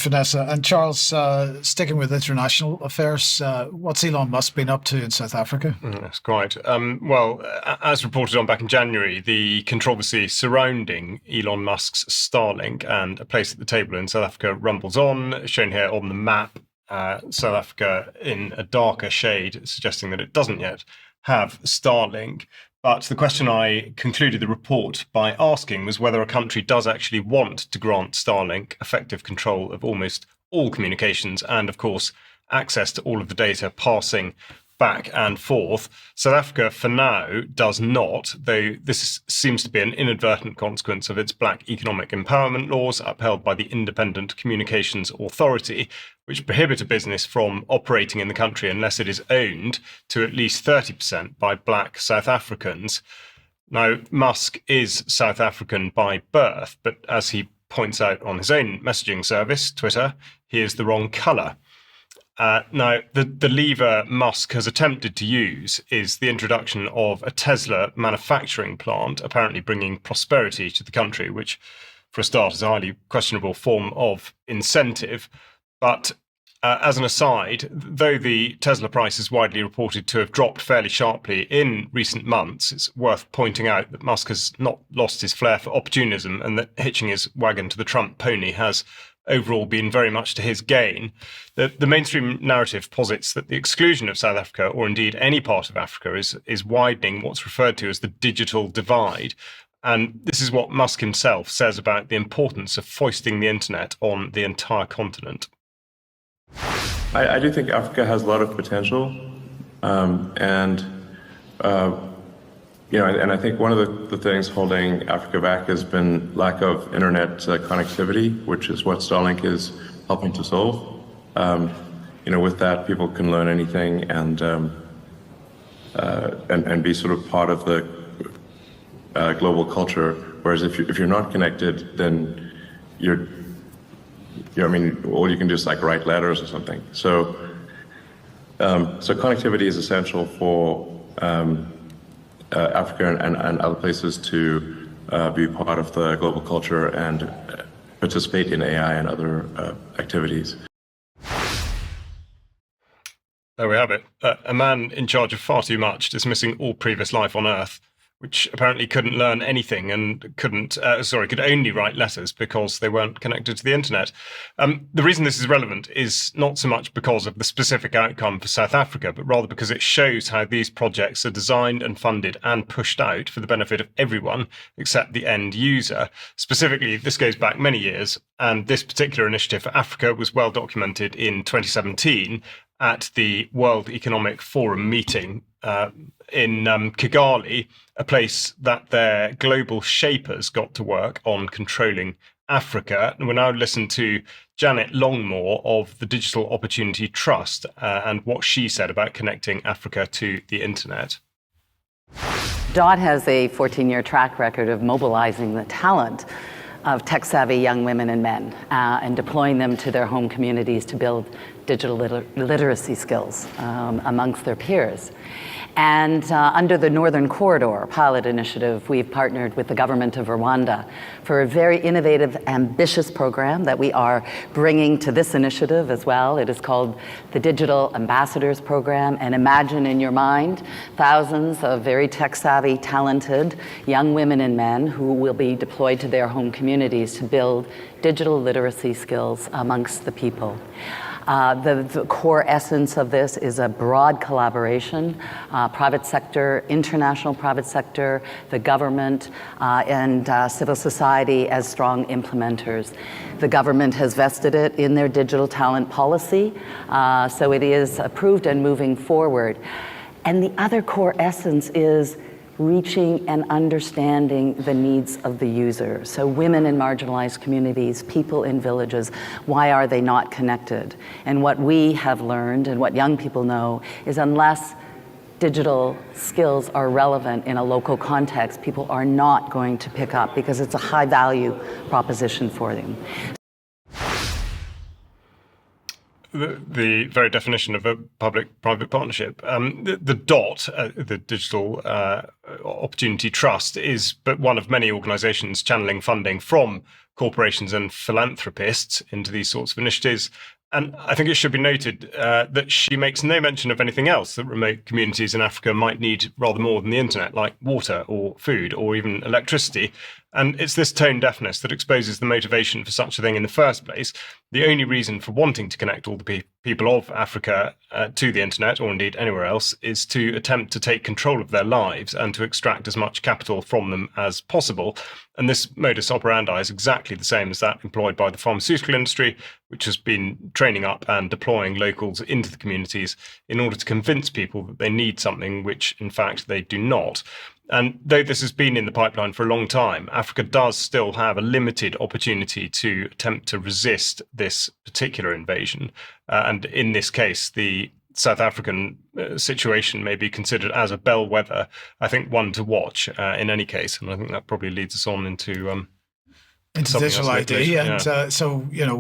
Vanessa. And Charles, sticking with international affairs, what's Elon Musk been up to in South Africa? That's quite. Well, as reported on back in January, the controversy surrounding Elon Musk's Starlink and a place at the table in South Africa rumbles on, shown here on the map. South Africa in a darker shade, suggesting that it doesn't yet have Starlink. But the question I concluded the report by asking was whether a country does actually want to grant Starlink effective control of almost all communications and, of course, access to all of the data passing back and forth. South Africa, for now, does not, though this seems to be an inadvertent consequence of its black economic empowerment laws upheld by the Independent Communications Authority, which prohibit a business from operating in the country unless it is owned to at least 30% by black South Africans. Now, Musk is South African by birth, but as he points out on his own messaging service, Twitter, he is the wrong colour. Now, the lever Musk has attempted to use is the introduction of a Tesla manufacturing plant, apparently bringing prosperity to the country, which, for a start, is a highly questionable form of incentive. But as an aside, though the Tesla price is widely reported to have dropped fairly sharply in recent months, it's worth pointing out that Musk has not lost his flair for opportunism and that hitching his wagon to the Trump pony has overall been very much to his gain. The mainstream narrative posits that the exclusion of South Africa, or indeed any part of Africa, is widening what's referred to as the digital divide. And this is what Musk himself says about the importance of foisting the internet on the entire continent. I do think Africa has a lot of potential, and I think one of the things holding Africa back has been lack of internet connectivity, which is what Starlink is helping to solve. With that, people can learn anything and be sort of part of the global culture. Whereas if you're not connected, then all you can do is like write letters or something. So connectivity is essential for Africa and other places to be part of the global culture and participate in AI and other activities. There we have it. A man in charge of far too much, dismissing all previous life on Earth, which apparently couldn't learn anything and could only write letters because they weren't connected to the internet. The reason this is relevant is not so much because of the specific outcome for South Africa, but rather because it shows how these projects are designed and funded and pushed out for the benefit of everyone except the end user. Specifically, this goes back many years, and this particular initiative for Africa was well documented in 2017 at the World Economic Forum meeting in Kigali, a place that their global shapers got to work on controlling Africa. And we'll now listen to Janet Longmore of the Digital Opportunity Trust and what she said about connecting Africa to the internet. DOT has a 14-year track record of mobilizing the talent of tech-savvy young women and men and deploying them to their home communities to build digital literacy skills amongst their peers. And under the Northern Corridor pilot initiative, we've partnered with the government of Rwanda for a very innovative, ambitious program that we are bringing to this initiative as well. It is called the Digital Ambassadors Program. And imagine in your mind thousands of very tech-savvy, talented young women and men who will be deployed to their home communities to build digital literacy skills amongst the people. The core essence of this is a broad collaboration, private sector, international private sector, the government, and civil society as strong implementers. The government has vested it in their digital talent policy, so it is approved and moving forward. And the other core essence is reaching and understanding the needs of the user. So women in marginalized communities, people in villages, why are they not connected? And what we have learned and what young people know is unless digital skills are relevant in a local context, people are not going to pick up because it's a high value proposition for them. the very definition of a public-private partnership. The DOT, the Digital Opportunity Trust, is but one of many organisations channeling funding from corporations and philanthropists into these sorts of initiatives. And I think it should be noted that she makes no mention of anything else that remote communities in Africa might need rather more than the internet, like water or food or even electricity. And it's this tone deafness that exposes the motivation for such a thing in the first place. The only reason for wanting to connect all the people of Africa to the internet, or indeed anywhere else, is to attempt to take control of their lives and to extract as much capital from them as possible. And this modus operandi is exactly the same as that employed by the pharmaceutical industry, which has been training up and deploying locals into the communities in order to convince people that they need something which, in fact, they do not. And though this has been in the pipeline for a long time, Africa does still have a limited opportunity to attempt to resist this particular invasion. And in this case, the South African situation may be considered as a bellwether, I think, one to watch in any case. And I think that probably leads us on into digital ID. Yeah. And so,